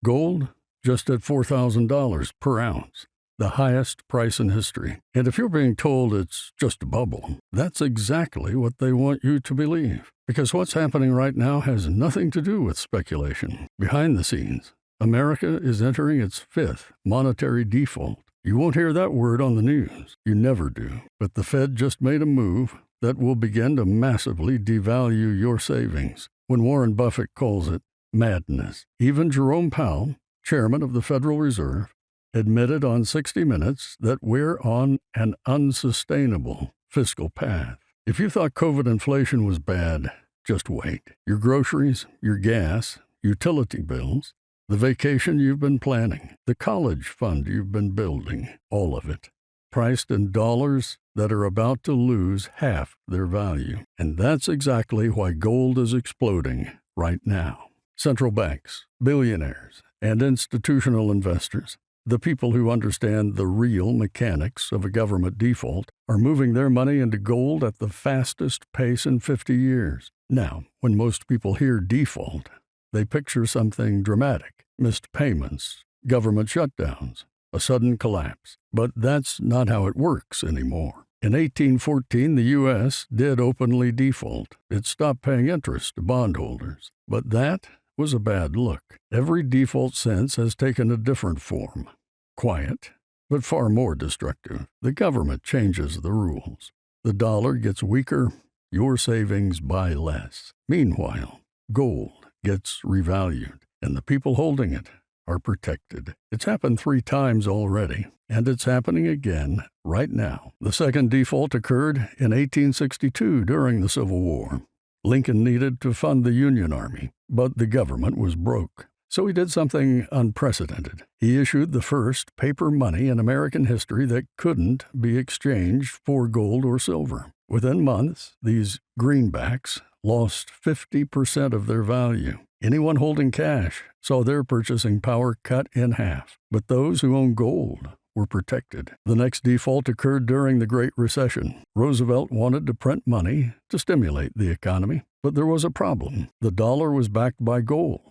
Gold, just at $4,000 per ounce, the highest price in history. And if you're being told it's just a bubble, that's exactly what they want you to believe. Because what's happening right now has nothing to do with speculation. Behind the scenes, America is entering its fifth monetary default. You won't hear that word on the news. You never do. But the Fed just made a move that will begin to massively devalue your savings. When Warren Buffett calls it madness. Even Jerome Powell, chairman of the Federal Reserve, admitted on 60 Minutes that we're on an unsustainable fiscal path. If you thought COVID inflation was bad, just wait. Your groceries, your gas, utility bills, the vacation you've been planning, the college fund you've been building, all of it, priced in dollars that are about to lose half their value. And that's exactly why gold is exploding right now. Central banks, billionaires, and institutional investors, the people who understand the real mechanics of a government default, are moving their money into gold at the fastest pace in 50 years. Now, when most people hear default, they picture something dramatic, missed payments, government shutdowns, a sudden collapse. But that's not how it works anymore. In 1814, the U.S. did openly default. It stopped paying interest to bondholders. But that was a bad look. Every default since has taken a different form. Quiet, but far more destructive. The government changes the rules. The dollar gets weaker, your savings buy less. Meanwhile, gold gets revalued, and the people holding it are protected. It's happened 3 times already, and it's happening again right now. The second default occurred in 1862 during the Civil War. Lincoln needed to fund the Union Army, but the government was broke. So he did something unprecedented. He issued the first paper money in American history that couldn't be exchanged for gold or silver. Within months, these greenbacks lost 50% of their value. Anyone holding cash saw their purchasing power cut in half, but those who owned gold were protected. The next default occurred during the Great Recession. Roosevelt wanted to print money to stimulate the economy, but there was a problem. The dollar was backed by gold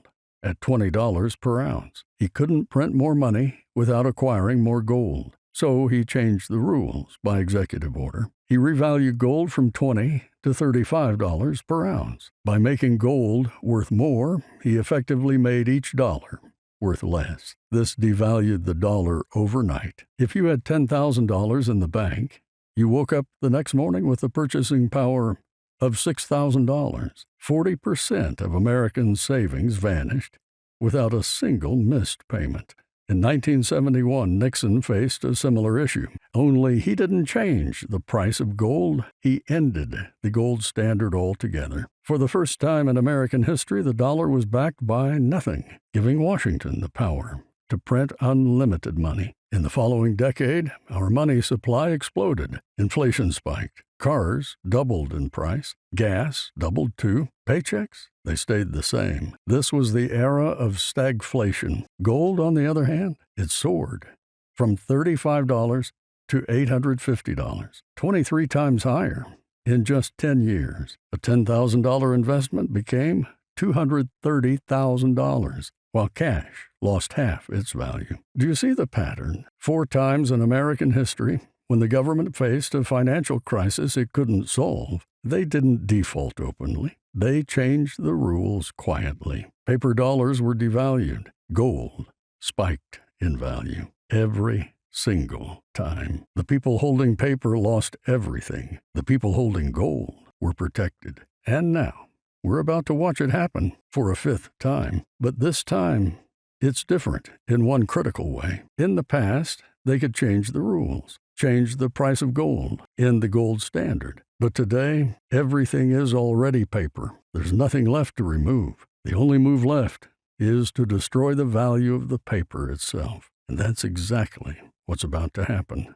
at $20 per ounce. He couldn't print more money without acquiring more gold. So he changed the rules by executive order. He revalued gold from $20 to $35 per ounce. By making gold worth more, he effectively made each dollar worth less. This devalued the dollar overnight. If you had $10,000 in the bank, you woke up the next morning with the purchasing power of $6,000. 40% of American savings vanished without a single missed payment. In 1971, Nixon faced a similar issue, only he didn't change the price of gold. He ended the gold standard altogether. For the first time in American history, the dollar was backed by nothing, giving Washington the power to print unlimited money. In the following decade, our money supply exploded. Inflation spiked. Cars doubled in price. Gas doubled too. Paychecks, they stayed the same. This was the era of stagflation. Gold, on the other hand, it soared from $35 to $850, 23 times higher in just 10 years. A $10,000 investment became $230,000, while cash lost half its value. Do you see the pattern? 4 times in American history, when the government faced a financial crisis it couldn't solve, they didn't default openly. They changed the rules quietly. Paper dollars were devalued. Gold spiked in value every single time. The people holding paper lost everything. The people holding gold were protected. And now, we're about to watch it happen for a 5th time. But this time, it's different in one critical way. In the past, they could change the rules, change the price of gold in the gold standard. But today, everything is already paper. There's nothing left to remove. The only move left is to destroy the value of the paper itself. And that's exactly what's about to happen.